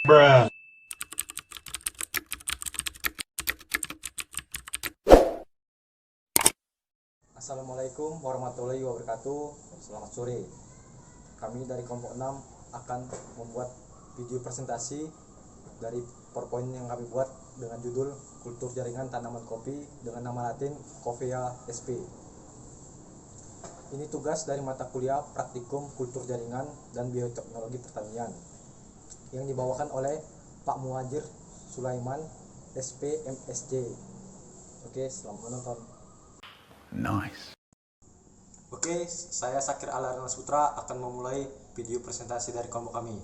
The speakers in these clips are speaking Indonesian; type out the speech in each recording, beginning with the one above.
Bruh. Assalamualaikum warahmatullahi wabarakatuh. Selamat sore. Kami dari kelompok 6 akan membuat video presentasi dari PowerPoint yang kami buat dengan judul Kultur Jaringan Tanaman Kopi dengan nama latin Coffea sp. Ini tugas dari mata kuliah Praktikum Kultur Jaringan dan Bioteknologi Pertanian yang dibawakan oleh Pak Muhajir Sulaiman SPMSJ. Oke, selamat menonton. Nice. Oke, saya Sakir Alarna Sutra akan memulai video presentasi dari kelompok kami.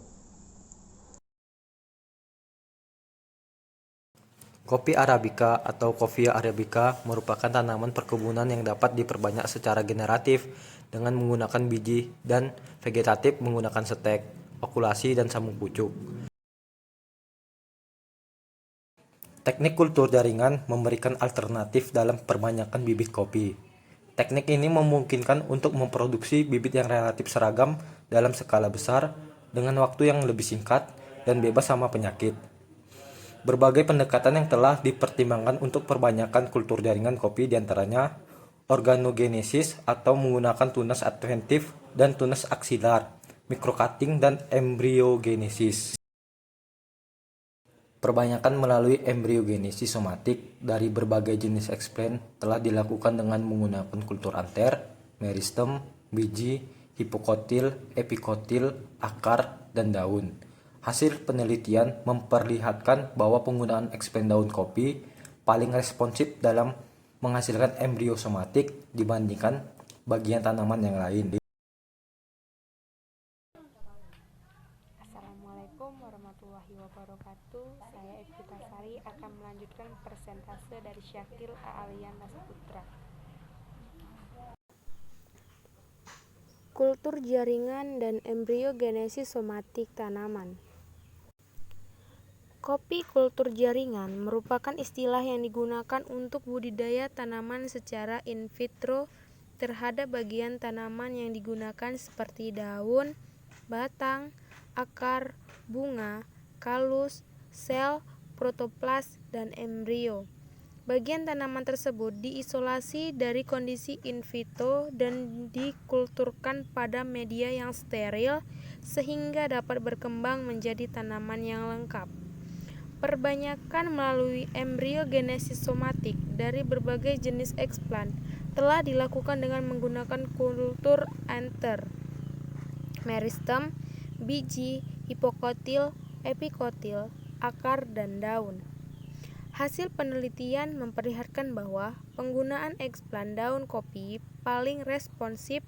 Kopi Arabica atau Coffea arabica merupakan tanaman perkebunan yang dapat diperbanyak secara generatif dengan menggunakan biji dan vegetatif menggunakan stek, okulasi, dan sambung pucuk. Teknik kultur jaringan memberikan alternatif dalam perbanyakan bibit kopi. Teknik ini memungkinkan untuk memproduksi bibit yang relatif seragam dalam skala besar dengan waktu yang lebih singkat dan bebas sama penyakit. Berbagai pendekatan yang telah dipertimbangkan untuk perbanyakan kultur jaringan kopi diantaranya organogenesis atau menggunakan tunas adventif dan tunas aksilar, microcutting, dan embryogenesis. Perbanyakan melalui embryogenesis somatik dari berbagai jenis explant telah dilakukan dengan menggunakan kultur anter, meristem, biji, hipokotil, epikotil, akar, dan daun. Hasil penelitian memperlihatkan bahwa penggunaan explant daun kopi paling responsif dalam menghasilkan embrio somatik dibandingkan bagian tanaman yang lain. Assalamualaikum warahmatullahi wabarakatuh. Saya Evita Sari akan melanjutkan persentase dari Syakil Aaliana Saputra. Kultur jaringan dan embriogenesis somatik tanaman. Kopi kultur jaringan merupakan istilah yang digunakan untuk budidaya tanaman secara in vitro terhadap bagian tanaman yang digunakan seperti daun, batang, akar, bunga, kalus, sel, protoplas, dan embrio. Bagian tanaman tersebut diisolasi dari kondisi in vitro dan dikulturkan pada media yang steril sehingga dapat berkembang menjadi tanaman yang lengkap. Perbanyakan melalui embryogenesis somatik dari berbagai jenis explant telah dilakukan dengan menggunakan kultur anter, meristem, biji, hipokotil, epikotil, akar, dan daun. Hasil penelitian memperlihatkan bahwa penggunaan explant daun kopi paling responsif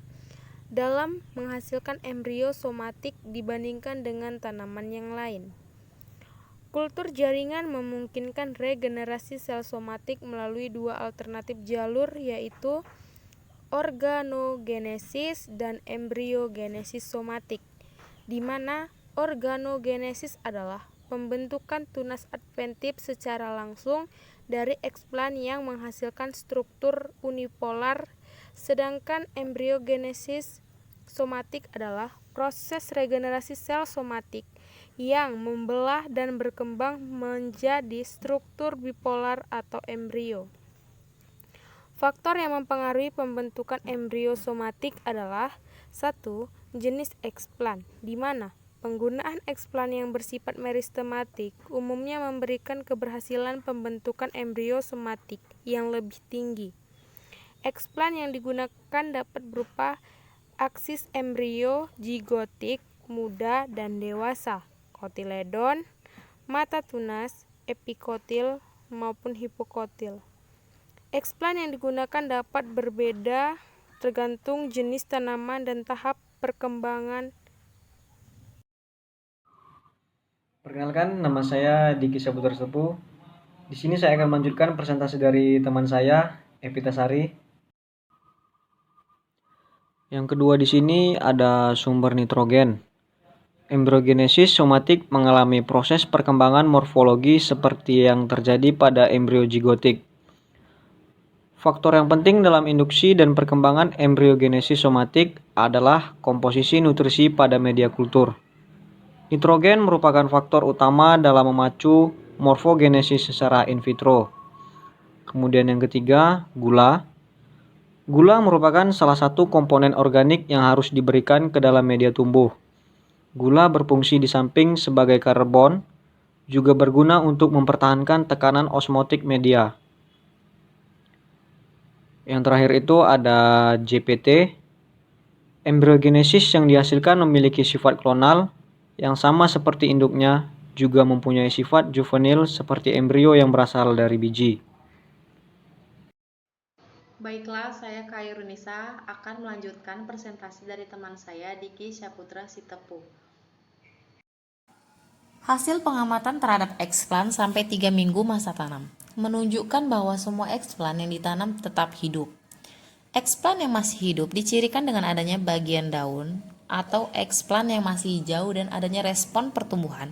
dalam menghasilkan embrio somatik dibandingkan dengan tanaman yang lain. Kultur jaringan memungkinkan regenerasi sel somatik melalui dua alternatif jalur, yaitu organogenesis dan embryogenesis somatik, di mana organogenesis adalah pembentukan tunas adventif secara langsung dari explant yang menghasilkan struktur unipolar, sedangkan embryogenesis somatik adalah proses regenerasi sel somatik yang membelah dan berkembang menjadi struktur bipolar atau embrio. Faktor yang mempengaruhi pembentukan embrio somatik adalah 1. Jenis explant, di mana penggunaan explant yang bersifat meristematik umumnya memberikan keberhasilan pembentukan embrio somatik yang lebih tinggi. Explant yang digunakan dapat berupa aksis embrio, zigotik, muda, dan dewasa, kotiledon, mata tunas, epikotil, maupun hipokotil. Explant yang digunakan dapat berbeda tergantung jenis tanaman dan tahap perkembangan. Perkenalkan, nama saya Diki Saputra Sepuh. Di sini saya akan melanjutkan presentasi dari teman saya, Evita Sari. Yang kedua di sini ada sumber nitrogen. Embryogenesis somatik mengalami proses perkembangan morfologi seperti yang terjadi pada embrio zigotik. Faktor yang penting dalam induksi dan perkembangan embryogenesis somatik adalah komposisi nutrisi pada media kultur. Nitrogen merupakan faktor utama dalam memacu morfogenesis secara in vitro. Kemudian yang ketiga, gula. Gula merupakan salah satu komponen organik yang harus diberikan ke dalam media tumbuh. Gula berfungsi di samping sebagai karbon, juga berguna untuk mempertahankan tekanan osmotik media. Yang terakhir itu ada JPT. Embryogenesis yang dihasilkan memiliki sifat klonal yang sama seperti induknya, juga mempunyai sifat juvenil seperti embrio yang berasal dari biji. Baiklah, saya Kairunisa akan melanjutkan presentasi dari teman saya Diki Syaputra Sitepu. Hasil pengamatan terhadap eksplan sampai 3 minggu masa tanam menunjukkan bahwa semua eksplan yang ditanam tetap hidup. Eksplan yang masih hidup dicirikan dengan adanya bagian daun atau eksplan yang masih hijau dan adanya respon pertumbuhan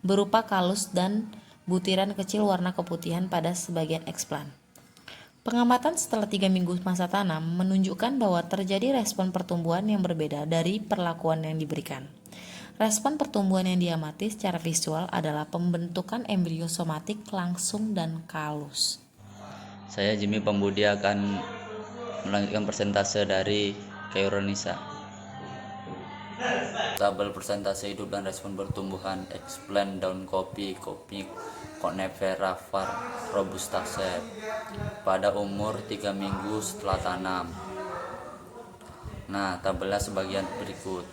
berupa kalus dan butiran kecil warna keputihan pada sebagian eksplan. Pengamatan setelah 3 minggu masa tanam menunjukkan bahwa terjadi respon pertumbuhan yang berbeda dari perlakuan yang diberikan. Respon pertumbuhan yang diamati secara visual adalah pembentukan embrio somatik langsung dan kalus. Saya Jimmy Pambudi akan melanjutkan persentase dari Kairunisa. Tabel persentase hidup dan respon pertumbuhan eksplan daun kopi Conifera var robustaceae pada umur 3 minggu setelah tanam. Nah, tabelnya sebagian berikut.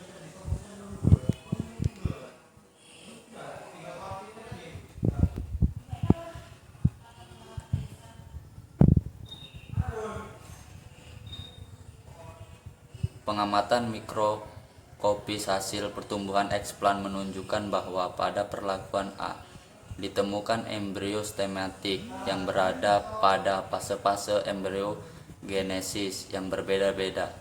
Pengamatan mikroskopis hasil pertumbuhan eksplan menunjukkan bahwa pada perlakuan A ditemukan embrio stematik yang berada pada fase-fase embryogenesis yang berbeda-beda.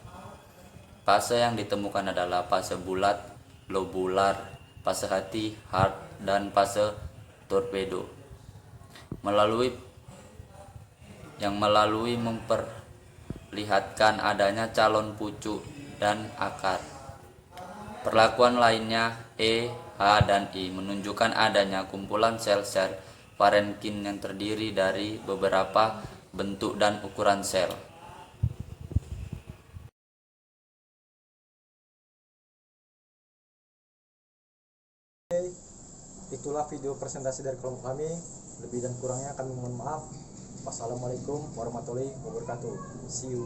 Fase yang ditemukan adalah fase bulat, lobular, fase hati, heart, dan fase torpedo. Melalui memperlihatkan adanya calon pucuk dan akar. Perlakuan lainnya E, H, dan I menunjukkan adanya kumpulan sel-sel parenkin yang terdiri dari beberapa bentuk dan ukuran sel. Itulah video presentasi dari kelompok kami. Lebih dan kurangnya kami mohon maaf. Wassalamualaikum warahmatullahi wabarakatuh. See you.